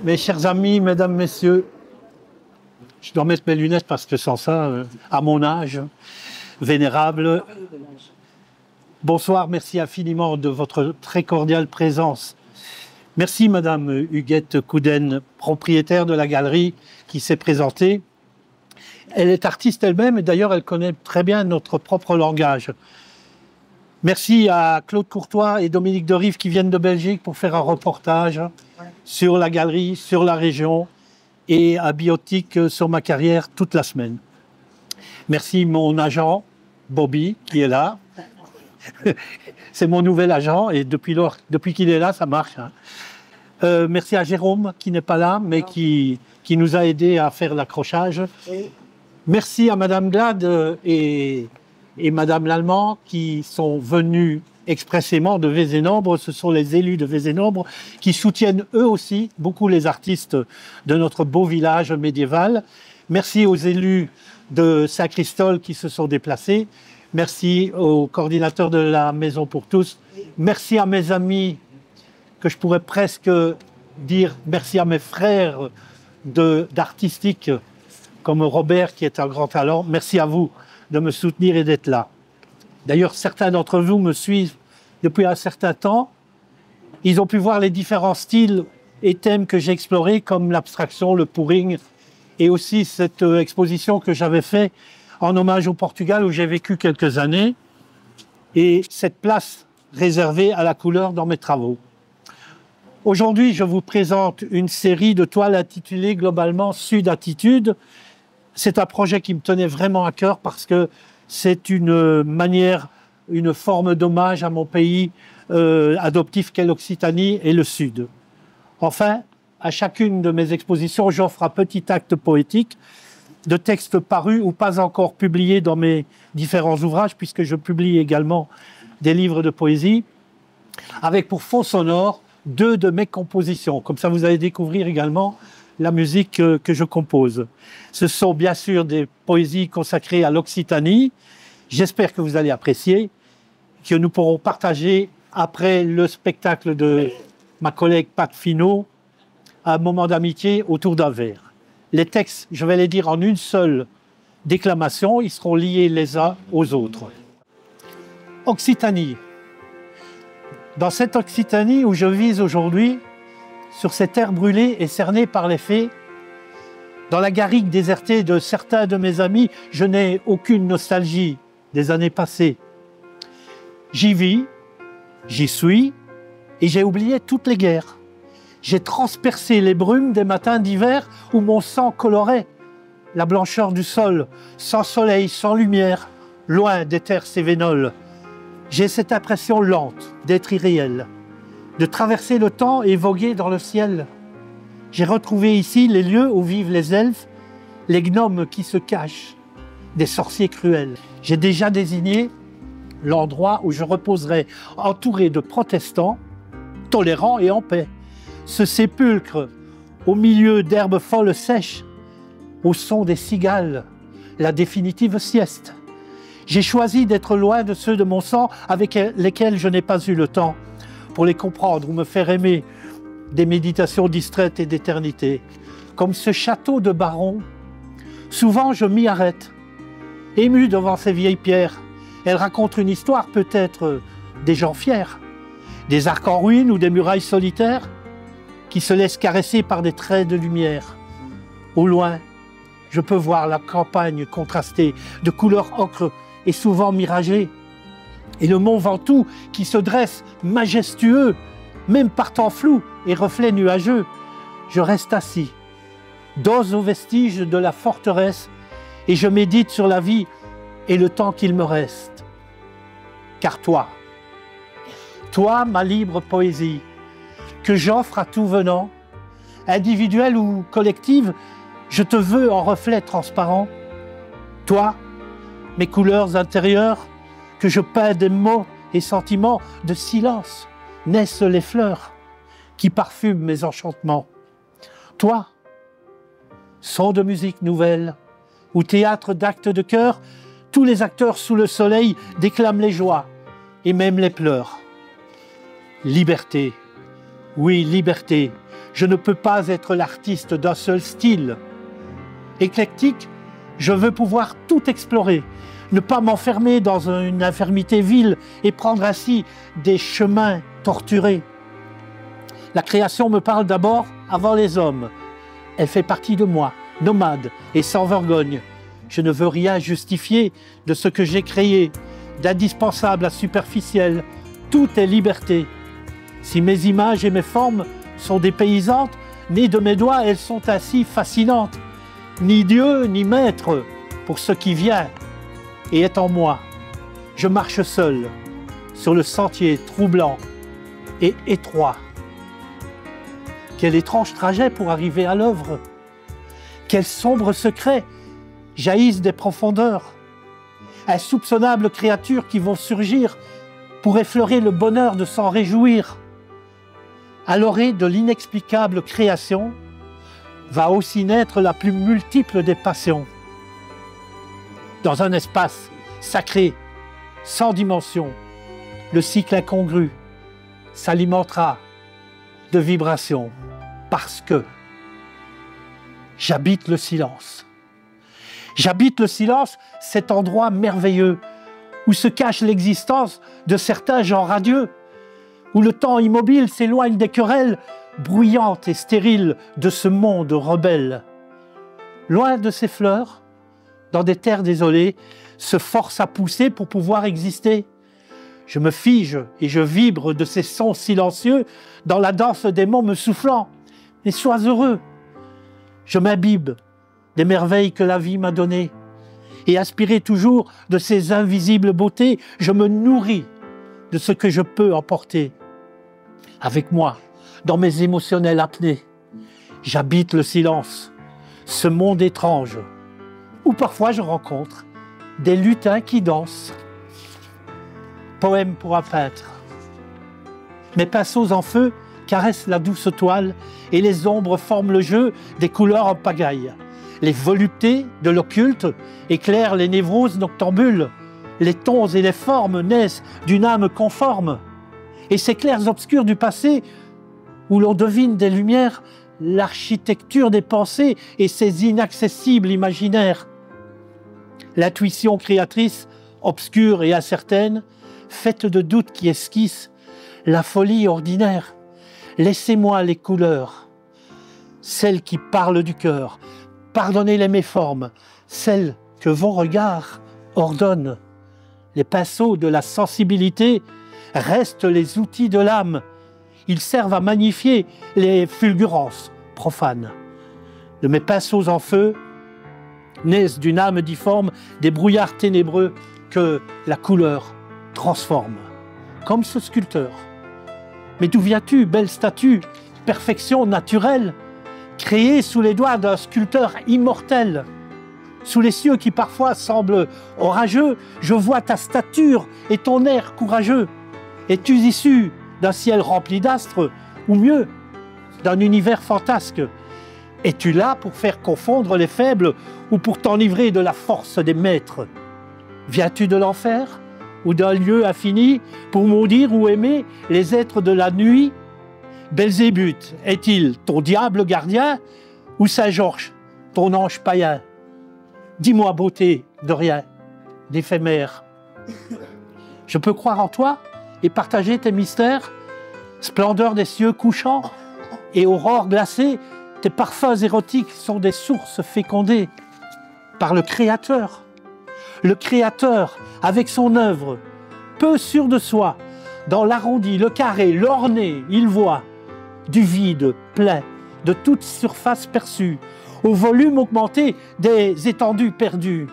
Mes chers amis, mesdames, messieurs, je dois mettre mes lunettes parce que sans ça, à mon âge, vénérable, bonsoir, merci infiniment de votre très cordiale présence. Merci Madame Huguette Couden, propriétaire de la galerie qui s'est présentée. Elle est artiste elle-même et d'ailleurs elle connaît très bien notre propre langage. Merci à Claude Courtois et Dominique Derive qui viennent de Belgique pour faire un reportage sur la galerie, sur la région et à Biotique sur ma carrière toute la semaine. Merci mon agent, Bobby, qui est là. C'est mon nouvel agent et depuis qu'il est là, ça marche. Hein. Merci à Jérôme qui n'est pas là, mais qui nous a aidés à faire l'accrochage. Merci à Madame Glade et Madame Lallemand qui sont venus expressément de Vézénombre. Ce sont les élus de Vézénombre qui soutiennent eux aussi beaucoup les artistes de notre beau village médiéval. Merci aux élus de Saint-Christol qui se sont déplacés. Merci au coordinateur de la Maison pour tous. Merci à mes amis, que je pourrais presque dire merci à mes frères d'artistique, comme Robert qui est un grand talent. Merci à vous de me soutenir et d'être là. D'ailleurs, certains d'entre vous me suivent depuis un certain temps. Ils ont pu voir les différents styles et thèmes que j'ai explorés, comme l'abstraction, le pouring, et aussi cette exposition que j'avais faite en hommage au Portugal où j'ai vécu quelques années, et cette place réservée à la couleur dans mes travaux. Aujourd'hui, je vous présente une série de toiles intitulée globalement Sud Attitude. C'est un projet qui me tenait vraiment à cœur parce que c'est une manière, une forme d'hommage à mon pays adoptif qu'est l'Occitanie et le Sud. Enfin, à chacune de mes expositions, j'offre un petit acte poétique de textes parus ou pas encore publiés dans mes différents ouvrages, puisque je publie également des livres de poésie, avec pour fond sonore 2 de mes compositions. Comme ça, vous allez découvrir également la musique que je compose. Ce sont bien sûr des poésies consacrées à l'Occitanie. J'espère que vous allez apprécier, que nous pourrons partager après le spectacle de ma collègue Pat Finot, un moment d'amitié autour d'un verre. Les textes, je vais les dire en une seule déclamation, ils seront liés les uns aux autres. Occitanie. Dans cette Occitanie où je vis aujourd'hui, sur cette terre brûlée et cernée par les fées, dans la garrigue désertée de certains de mes amis, je n'ai aucune nostalgie des années passées. J'y vis, j'y suis, et j'ai oublié toutes les guerres. J'ai transpercé les brumes des matins d'hiver où mon sang colorait la blancheur du sol, sans soleil, sans lumière, loin des terres cévénoles. J'ai cette impression lente d'être irréel, de traverser le temps et voguer dans le ciel. J'ai retrouvé ici les lieux où vivent les elfes, les gnomes qui se cachent, des sorciers cruels. J'ai déjà désigné l'endroit où je reposerai, entouré de protestants, tolérants et en paix. Ce sépulcre au milieu d'herbes folles sèches, au son des cigales, la définitive sieste. J'ai choisi d'être loin de ceux de mon sang avec lesquels je n'ai pas eu le temps pour les comprendre ou me faire aimer des méditations distraites et d'éternité. Comme ce château de Baron, souvent je m'y arrête, ému devant ces vieilles pierres. Elles racontent une histoire, peut-être des gens fiers, des arcs en ruine ou des murailles solitaires qui se laissent caresser par des traits de lumière. Au loin, je peux voir la campagne contrastée de couleurs ocre et souvent miragée, et le mont Ventoux qui se dresse majestueux, même par temps flou et reflets nuageux. Je reste assis, dose aux vestiges de la forteresse, et je médite sur la vie et le temps qu'il me reste. Car toi, ma libre poésie, que j'offre à tout venant, individuelle ou collective, je te veux en reflet transparent. Toi, mes couleurs intérieures, que je peins des mots et sentiments, de silence naissent les fleurs qui parfument mes enchantements. Toi, son de musique nouvelle, ou théâtre d'actes de cœur, tous les acteurs sous le soleil déclament les joies et même les pleurs. Liberté, oui, liberté, Je ne peux pas être l'artiste d'un seul style. Éclectique, je veux pouvoir tout explorer, ne pas m'enfermer dans une infirmité vile et prendre ainsi des chemins torturés. La création me parle d'abord avant les hommes. Elle fait partie de moi, nomade et sans vergogne. Je ne veux rien justifier de ce que j'ai créé, d'indispensable à superficiel. Tout est liberté. Si mes images et mes formes sont dépaysantes, nées de mes doigts, elles sont ainsi fascinantes. Ni Dieu, ni maître pour ce qui vient et est en moi. Je marche seul sur le sentier troublant et étroit. Quel étrange trajet pour arriver à l'œuvre. Quels sombres secrets jaillissent des profondeurs. Insoupçonnables créatures qui vont surgir pour effleurer le bonheur de s'en réjouir. À l'orée de l'inexplicable création va aussi naître la plus multiple des passions. Dans un espace sacré, sans dimension, le cycle incongru s'alimentera de vibrations parce que j'habite le silence. J'habite le silence, cet endroit merveilleux où se cache l'existence de certains gens radieux, où le temps immobile s'éloigne des querelles bruyantes et stériles de ce monde rebelle. Loin de ces fleurs, dans des terres désolées, se force à pousser pour pouvoir exister. Je me fige et je vibre de ces sons silencieux dans la danse des monts me soufflant. Mais sois heureux. Je m'imbibe des merveilles que la vie m'a données. Et aspiré toujours de ces invisibles beautés, je me nourris de ce que je peux emporter. Avec moi, dans mes émotionnelles apnées, j'habite le silence, ce monde étrange, où parfois je rencontre des lutins qui dansent. Poème pour un peintre. Mes pinceaux en feu caressent la douce toile et les ombres forment le jeu des couleurs en pagaille. Les voluptés de l'occulte éclairent les névroses noctambules. Les tons et les formes naissent d'une âme conforme. Et ces clairs obscurs du passé, où l'on devine des lumières, l'architecture des pensées et ses inaccessibles imaginaires. L'intuition créatrice, obscure et incertaine, faite de doutes qui esquissent, la folie ordinaire. Laissez-moi les couleurs, celles qui parlent du cœur. Pardonnez les méformes, celles que vos regards ordonnent. Les pinceaux de la sensibilité restent les outils de l'âme. Ils servent à magnifier les fulgurances profanes. De mes pinceaux en feu naissent d'une âme difforme des brouillards ténébreux que la couleur transforme. Comme ce sculpteur. Mais d'où viens-tu, belle statue, perfection naturelle, créée sous les doigts d'un sculpteur immortel? Sous les cieux qui parfois semblent orageux, je vois ta stature et ton air courageux. Es-tu issu d'un ciel rempli d'astres, ou mieux, d'un univers fantasque? Es-tu là pour faire confondre les faibles ou pour t'enivrer de la force des maîtres? Viens-tu de l'enfer ou d'un lieu infini pour maudire ou aimer les êtres de la nuit? Belzébuth est-il ton diable gardien ou Saint-Georges, ton ange païen? Dis-moi, beauté de rien, d'éphémère. Je peux croire en toi et partager tes mystères, splendeur des cieux couchants et aurore glacée, tes parfums érotiques sont des sources fécondées par le Créateur. Le Créateur, avec son œuvre, peu sûr de soi, dans l'arrondi, le carré, l'orné, il voit du vide plein de toute surface perçue, au volume augmenté des étendues perdues.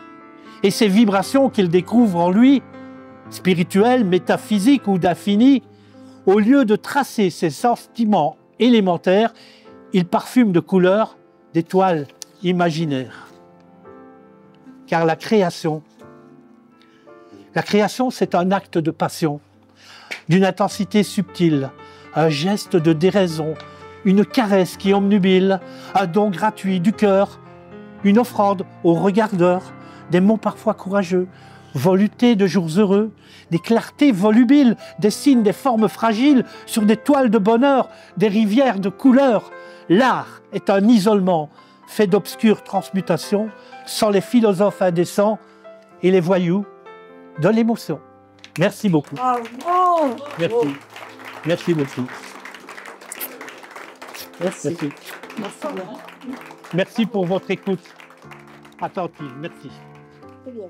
Et ces vibrations qu'il découvre en lui, spirituelles, métaphysiques ou d'infini, au lieu de tracer ses sentiments élémentaires, il parfume de couleurs d'étoiles imaginaires. Car la création, c'est un acte de passion, d'une intensité subtile, un geste de déraison, une caresse qui obnubile, un don gratuit du cœur, une offrande au regardeur, des mots parfois courageux, volupté de jours heureux, des clartés volubiles, dessinent des formes fragiles sur des toiles de bonheur, des rivières de couleurs. L'art est un isolement fait d'obscures transmutations, sans les philosophes indécents et les voyous de l'émotion. Merci beaucoup. Merci. Merci beaucoup. Merci. Merci pour votre écoute attentive. Merci. Très bien.